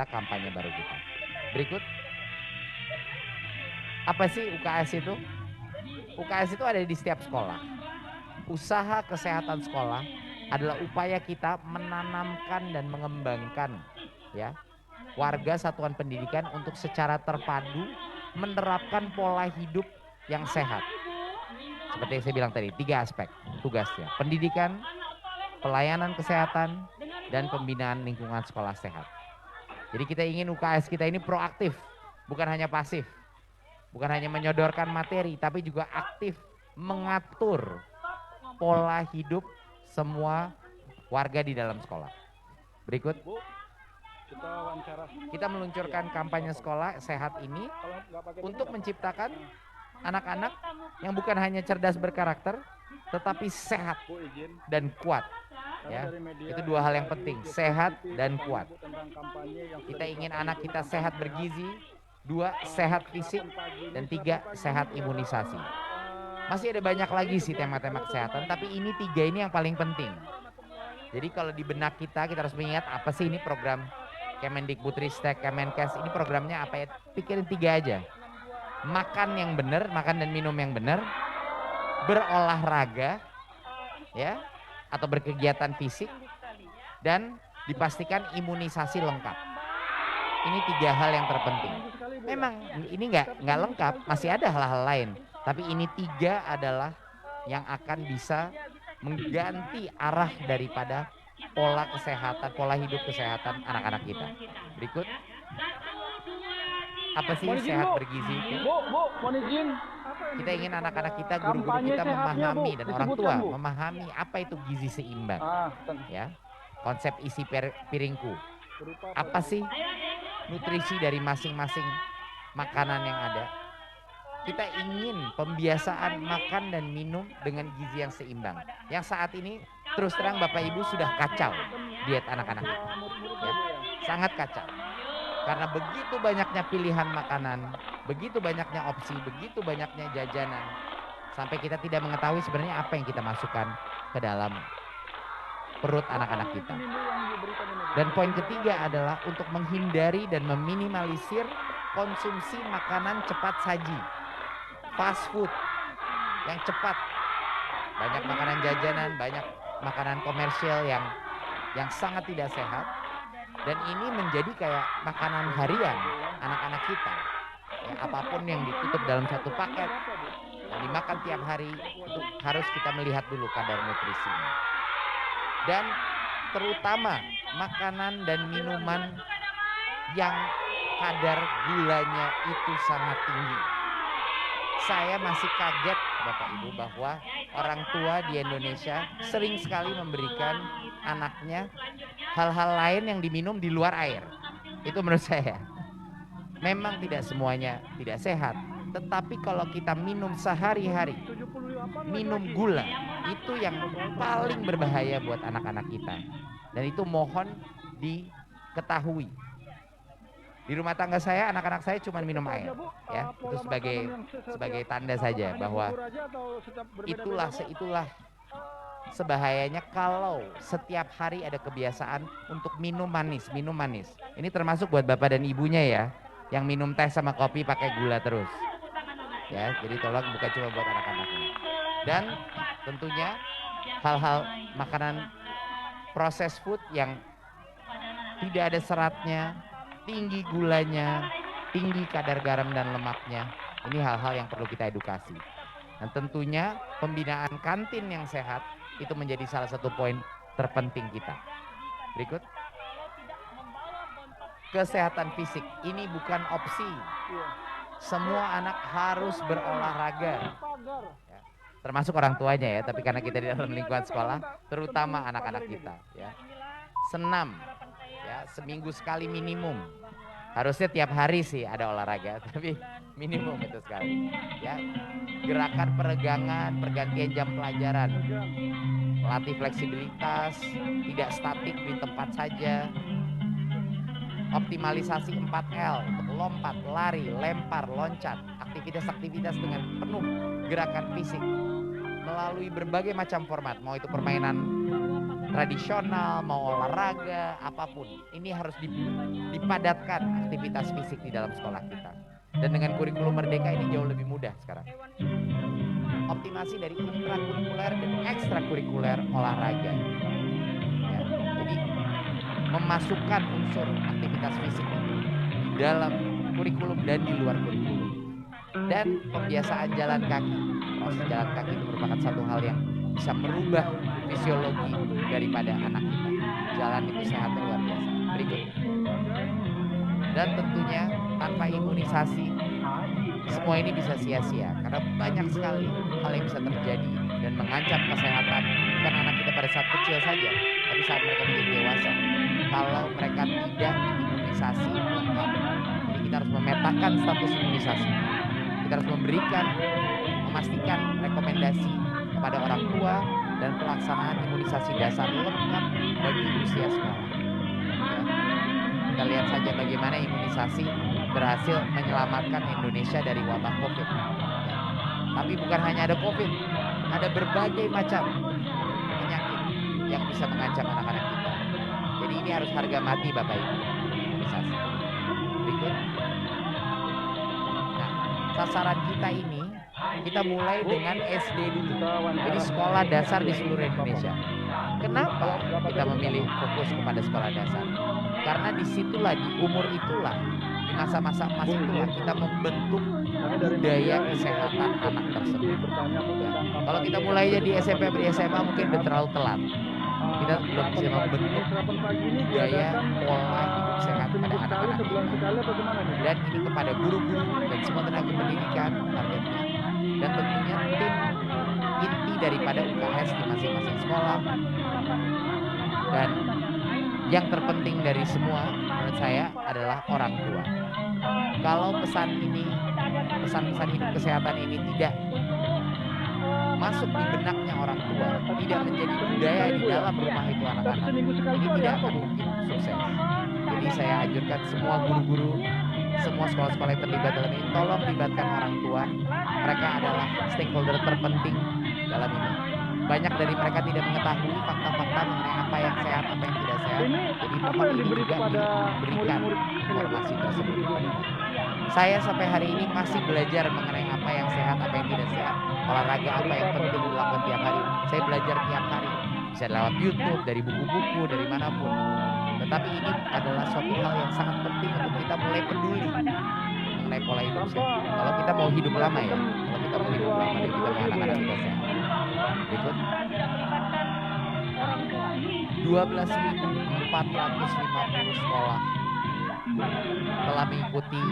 kita, kampanye baru kita. Berikut, apa sih UKS itu? UKS itu ada di setiap sekolah. Usaha kesehatan sekolah adalah upaya kita menanamkan dan mengembangkan ya warga satuan pendidikan untuk secara terpadu menerapkan pola hidup yang sehat. Seperti yang saya bilang tadi, 3 aspek tugasnya: pendidikan, pelayanan kesehatan, dan pembinaan lingkungan sekolah sehat. Jadi kita ingin UKS kita ini proaktif, bukan hanya pasif, bukan hanya menyodorkan materi, tapi juga aktif mengatur pola hidup semua warga di dalam sekolah. Berikut, kita meluncurkan kampanye sekolah sehat ini untuk menciptakan anak-anak yang bukan hanya cerdas berkarakter, tetapi sehat dan kuat. Ya, itu 2 hal yang penting, sehat dan kuat. Kita ingin anak kita sehat bergizi, 2 sehat fisik, dan 3 sehat imunisasi. Masih ada banyak lagi sih tema-tema kesehatan, tapi ini 3 ini yang paling penting. Jadi kalau di benak kita harus mengingat apa sih ini program Kemendikbudristek, Kemenkes, ini programnya apa ya? Pikirin 3 aja. Makan yang benar, makan dan minum yang benar, berolahraga ya atau berkegiatan fisik, dan dipastikan imunisasi lengkap. Ini 3 hal yang terpenting. Memang ini nggak lengkap, masih ada hal-hal lain, tapi ini 3 adalah yang akan bisa mengganti arah daripada pola kesehatan, pola hidup kesehatan anak-anak kita. Berikut, apa sih sehat bergizi itu? mohon izin. Kita ingin anak-anak kita, guru-guru kita memahami dan orang tua memahami apa itu gizi seimbang. Ya, konsep isi piringku. Apa sih nutrisi dari masing-masing makanan yang ada? Kita ingin pembiasaan makan dan minum dengan gizi yang seimbang. Yang saat ini terus terang Bapak Ibu sudah kacau diet anak-anak kita. Ya, sangat kacau. Karena begitu banyaknya pilihan makanan, begitu banyaknya opsi, begitu banyaknya jajanan, sampai kita tidak mengetahui sebenarnya apa yang kita masukkan ke dalam perut anak-anak kita. Dan poin ketiga adalah untuk menghindari dan meminimalisir konsumsi makanan cepat saji, fast food yang cepat. Banyak makanan jajanan, banyak makanan komersial yang sangat tidak sehat. Dan ini menjadi kayak makanan harian anak-anak kita. Ya, apapun yang ditutup dalam satu paket, yang dimakan tiap hari, itu harus kita melihat dulu kadar nutrisinya. Dan terutama makanan dan minuman yang kadar gulanya itu sangat tinggi. Saya masih kaget Bapak Ibu bahwa orang tua di Indonesia sering sekali memberikan anaknya hal-hal lain yang diminum di luar air. Itu menurut saya memang tidak semuanya tidak sehat, tetapi kalau kita minum sehari-hari, minum gula, itu yang paling berbahaya buat anak-anak kita. Dan itu mohon diketahui. Di rumah tangga saya, anak-anak saya cuma minum air, ya. Itu sebagai tanda saja bahwa itulah sebahayanya kalau setiap hari ada kebiasaan untuk minum manis. Ini termasuk buat bapak dan ibunya ya, yang minum teh sama kopi pakai gula terus. Ya, jadi tolong bukan cuma buat anak-anaknya. Dan tentunya hal-hal makanan proses food yang tidak ada seratnya, tinggi gulanya, tinggi kadar garam dan lemaknya. Ini hal-hal yang perlu kita edukasi. Dan tentunya pembinaan kantin yang sehat itu menjadi salah satu poin terpenting kita. Berikut. Kesehatan fisik ini bukan opsi. Semua anak harus berolahraga. Ya, termasuk orang tuanya ya, tapi karena kita di dalam lingkungan sekolah, terutama anak-anak kita ya. Senam ya, seminggu sekali minimum. Harusnya tiap hari sih ada olahraga, tapi minimum itu sekali ya. Gerakan peregangan, pergantian jam pelajaran, melatih fleksibilitas, tidak statik di tempat saja. Optimalisasi 4L untuk lompat, lari, lempar, loncat, aktivitas-aktivitas dengan penuh gerakan fisik melalui berbagai macam format, mau itu permainan tradisional, mau olahraga, apapun. Ini harus dipadatkan aktivitas fisik di dalam sekolah kita. Dan dengan kurikulum Merdeka ini jauh lebih mudah sekarang. Optimasi dari intrakurikuler dan ekstrakurikuler olahraga. Ya, jadi memasukkan unsur aktivitas fisik di dalam kurikulum dan di luar kurikulum. Dan pembiasaan jalan kaki. Proses jalan kaki itu merupakan satu hal yang bisa merubah fisiologi daripada anak kita. Jalan itu sehatnya luar biasa. Berikut. Dan tentunya tanpa imunisasi semua ini bisa sia-sia karena banyak sekali hal yang bisa terjadi dan mengancam kesehatan bukan anak kita pada saat kecil saja, tapi saat mereka menjadi dewasa. Kalau mereka tidak diimunisasi lengkap, jadi kita harus memetakan status imunisasi. Kita harus memastikan rekomendasi kepada orang tua dan pelaksanaan imunisasi dasar lengkap bagi usia sekolah. Kita lihat saja bagaimana imunisasi berhasil menyelamatkan Indonesia dari wabah COVID. Tapi bukan hanya ada COVID, ada berbagai macam penyakit yang bisa mengancam anak-anak kita. Jadi ini harus harga mati Bapak Ibu, imunisasi. Berikut. Nah, sasaran kita ini, kita mulai dengan SD dulu. Jadi sekolah dasar di seluruh Indonesia. Kenapa kita memilih fokus kepada sekolah dasar? Karena disitulah, di umur itulah, di masa-masa emas itulah kita membentuk budaya kesehatan anak tersebut. Ya. Kalau kita mulainya di SMP atau di SMA mungkin udah terlalu telat. Kita belum bisa membentuk budaya pola hidup sehat pada anak-anak kita. Dan ini kepada guru-guru dan semua tenaga pendidikan targetnya. Dan tentunya tim inti daripada UKS di masing-masing sekolah. Dan yang terpenting dari semua menurut saya adalah orang tua. Kalau pesan-pesan hidup kesehatan ini tidak masuk di benaknya orang tua, tidak menjadi budaya di dalam rumah itu anak-anak, ini tidak akan mungkin sukses. Jadi saya anjurkan semua guru-guru, semua sekolah-sekolah yang terlibat dalam ini, tolong libatkan orang tua. Mereka adalah stakeholder terpenting dalam ini. Banyak dari mereka tidak mengetahui fakta-fakta mengenai apa yang sehat, apa yang tidak sehat. Jadi memang ini juga diberikan informasi tersebut. Saya sampai hari ini masih belajar mengenai apa yang sehat, apa yang tidak sehat. Olahraga apa yang penting dilakukan tiap hari. Saya belajar tiap hari. Bisa lewat YouTube, dari buku-buku, dari manapun. Tetapi ini adalah suatu hal yang sangat penting untuk kita mulai peduli mengenai pola hidup sehat. Kalau kita mau hidup lama ya, kalau kita mau hidup lama dan kita mau anak-anak kita sehat. Berikut. 12.450 sekolah telah mengikuti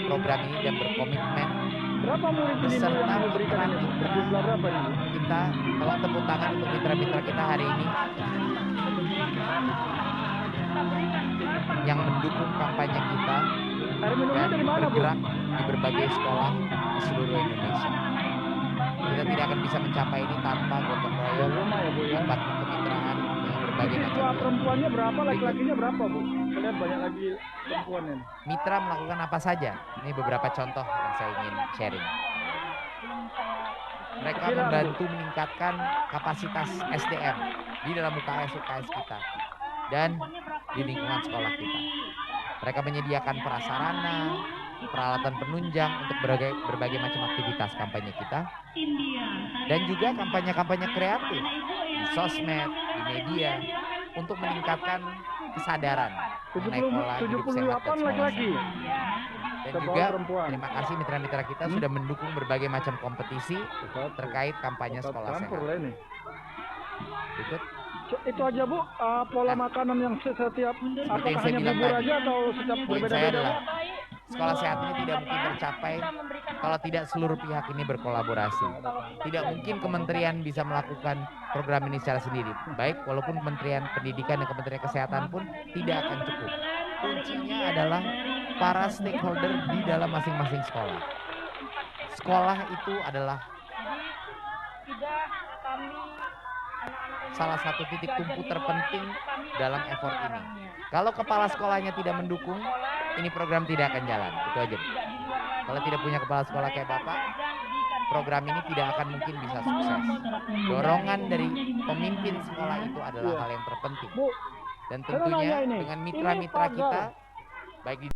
program ini dan berkomitmen beserta mitra kita. Tolong tepuk tangan untuk mitra-mitra kita hari ini yang mendukung kampanye kita dan bergerak di berbagai sekolah di seluruh Indonesia. Kita tidak akan bisa mencapai ini tanpa gotong royong, tanpa kemitraan dengan berbagai macam. Perempuannya berapa, laki-lakinya berapa, Bu? Lihat banyak lagi perempuan ini. Mitra melakukan apa saja? Ini beberapa contoh yang saya ingin sharing. Mereka membantu meningkatkan kapasitas SDM di dalam UKS kita dan di lingkungan sekolah kita. Mereka menyediakan prasarana, peralatan penunjang untuk berbagai macam aktivitas kampanye kita, dan juga kampanye-kampanye kreatif di sosmed, di media untuk meningkatkan kesadaran mengenai pola hidup sehat dan sekolah sehat. Dan juga terima kasih mitra-mitra kita sudah mendukung berbagai macam kompetisi terkait kampanye sekolah sehat. Berikut. Itu aja Bu, pola makanan yang setiap apakah hanya bubur aja atau setiap berbeda-beda? Sekolah sehat ini tidak mungkin tercapai kalau tidak seluruh pihak ini berkolaborasi. Tidak mungkin kementerian bisa melakukan program ini secara sendiri. Baik, walaupun Kementerian Pendidikan dan Kementerian Kesehatan pun tidak akan cukup. Kuncinya adalah para stakeholder di dalam masing-masing sekolah. Sekolah itu adalah salah satu titik tumpu terpenting dalam effort ini. Kalau kepala sekolahnya tidak mendukung, ini program tidak akan jalan. Itu aja. Kalau tidak punya kepala sekolah kayak Bapak, program ini tidak akan mungkin bisa sukses. Dorongan dari pemimpin sekolah itu adalah hal yang terpenting. Bu, Dan saya mau tentunya nanya ini. dengan Ini mitra-mitra pagar. kita, baik di